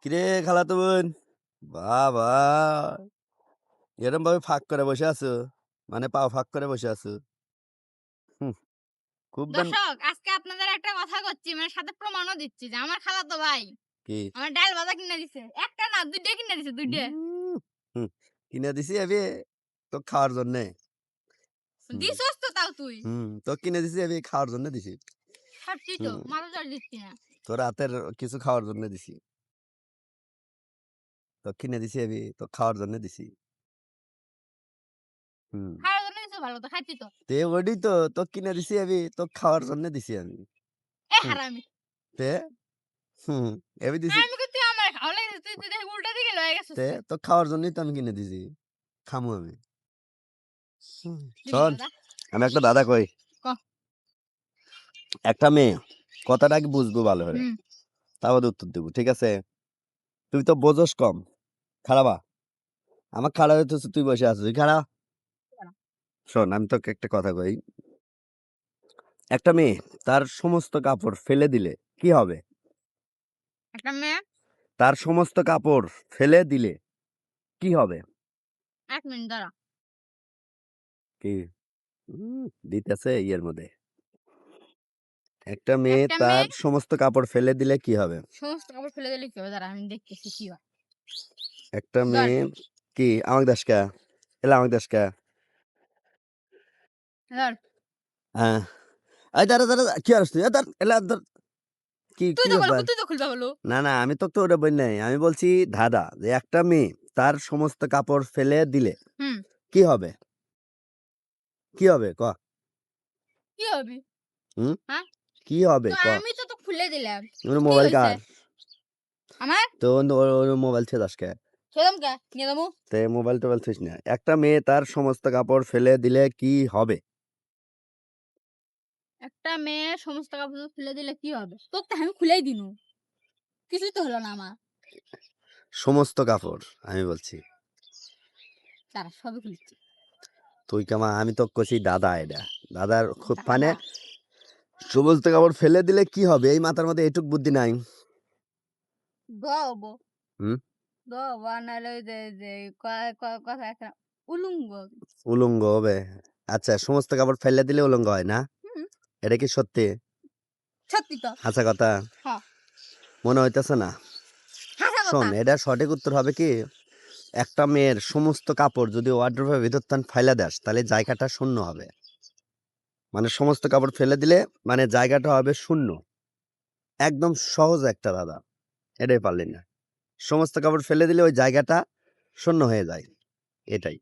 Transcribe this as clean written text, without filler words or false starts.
কিরে খালাতো বোন, বাবা এরম ভাবে ফাঁক করে বসে আছো, মানে পাও ফাঁক করে বসে আছো। হুম, খুব দর্শক, আজকে আপনাদের একটা কথা করছি, মানে সাথে প্রমাণও দিচ্ছি যে আমার খালাতো ভাই কি আমার ডাল ভাজা কিনে দিছে। একটা না, ২ টা কিনে দিছে, ২ টা। উম, হুম, কিনে দিছি আমি তো খাওয়ার জন্য। হুম দিছস তো তাও তুই। তো কিনে দিছি আমি খাওয়ার জন্য দিছি। খাচ্ছি তো, হুম মাথা চড় দিচ্ছি না। তোর রাতের কিছু খাওয়ার জন্য দিছি, তো কিনে দিছি আমি তো খাওয়ার জন্য দিছি। হুম খাওয়ার জন্য দিছো ভালো তো, খাচ্ছি তো। তে ওডি তো কিনে দিছি আমি তো খাওয়ার জন্য দিছি আমি। এ হুম হারামি। তে হুম আমি দিছি। আমি কই তুই আমার খাওয়া লাগে, তুই দেখি উল্টা দিকে লয়ে গেছিস তে কে? তো খাওয়ার জন্যই তো আমি কিনে দিছি, খামু আমি। দিবি শোন, দাদা। আমি একটা দাদা কই, ক। একটা মেয়ে কথাটা কি বুঝবো ভালো করে, হুম। তারপর উত্তর দেবো, ঠিক আছে? তুই তো বোঝস কম, খারাপা আমার খাড়া হইতে তুই বসে আছিস, তুই খাড়া। শোন, আমি তোকে একটা কথা কই, একটা মেয়ে তার সমস্ত কাপড় ফেলে দিলে কি হবে? একটা মেয়ে। তার সমস্ত কাপড় ফেলে দিলে কি হবে? ১ মিনিট দাঁড়া। কি দিতেছে ইয়ের মধ্যে, একটা মেয়ে একটা তার মেয়ে সমস্ত কাপড় ফেলে দিলে কি হবে? সমস্ত কাপড় ফেলে দিলে কি হবে? দাঁড়া, আমি দেখতেছি কি হয়। একটা ধর, মেয়ে কি আমাকে দাসকা, এলা আমাকে দাসকা। ধর। হ্যাঁ, এই দাঁড়া দাঁড়া কি আর তুই ধর এলা ধর। কি তুই কি তো বল, ব্যাপার? তুই তো খুলবা বলো। না না, আমি তো ওটা বলি নাই, আমি বলছি ধাঁধা, যে একটা মেয়ে তার সমস্ত কাপড় ফেলে দিলে হুম। কি হবে? কি হবে ক? কি হবে? হুম হ্যাঁ? কি হবে তো ক? আমি তো খুলে দিলাম। ওর তো কি মোবাইল হইছে? কার? আমার তো ওর মোবাইল ছে দাসকে, খেলাম কে? নিয়ে যাবো। তে মোবাইল টোবাইল থিস না। একটা মেয়ে তার সমস্ত কাপড় ফেলে দিলে কি হবে? একটা মেয়ে সমস্ত কাপড় ফেলে দিলে কি হবে? তোকে তো আমি খুলেই দিনু। কিছুই তো হলো না আমার। সমস্ত কাপড় আমি বলছি। দাঁড়া, সবই খুলেছি। তুই কামা আমি তো কছি দাদা, এটা দাদার খুব মানে দাদা। সমস্ত কাপড় ফেলে দিলে কি হবে, এই মাথার মধ্যে এটুক বুদ্ধি নাই। গব। হুম গব নাহলে ওই যে কথা একটা উলুঙ্গ। উলঙ্গ হবে? আচ্ছা, সমস্ত কাপড় ফেলে দিলে উলঙ্গ হয় না? হুম, এটা কি সত্যি? সত্যি তো। হাসা কথা হ্যাঁ, মনে হইতেছে না। হাসা শোন, কথা। এটা সঠিক উত্তর হবে কি, একটা মেয়ের সমস্ত কাপড় যদি ওয়ার্ড্রোবের ভিতর তান ফাইলা দেস তাহলে জায়গাটা শূন্য হবে। মানে সমস্ত কাপড় ফেলে দিলে মানে জায়গাটা হবে শূন্য। একদম সহজ একটা দাদা, এটাই পারলি না। সমস্ত কাপড় ফেলে দিলে ওই জায়গাটা শূন্য হয়ে যায়, এটাই।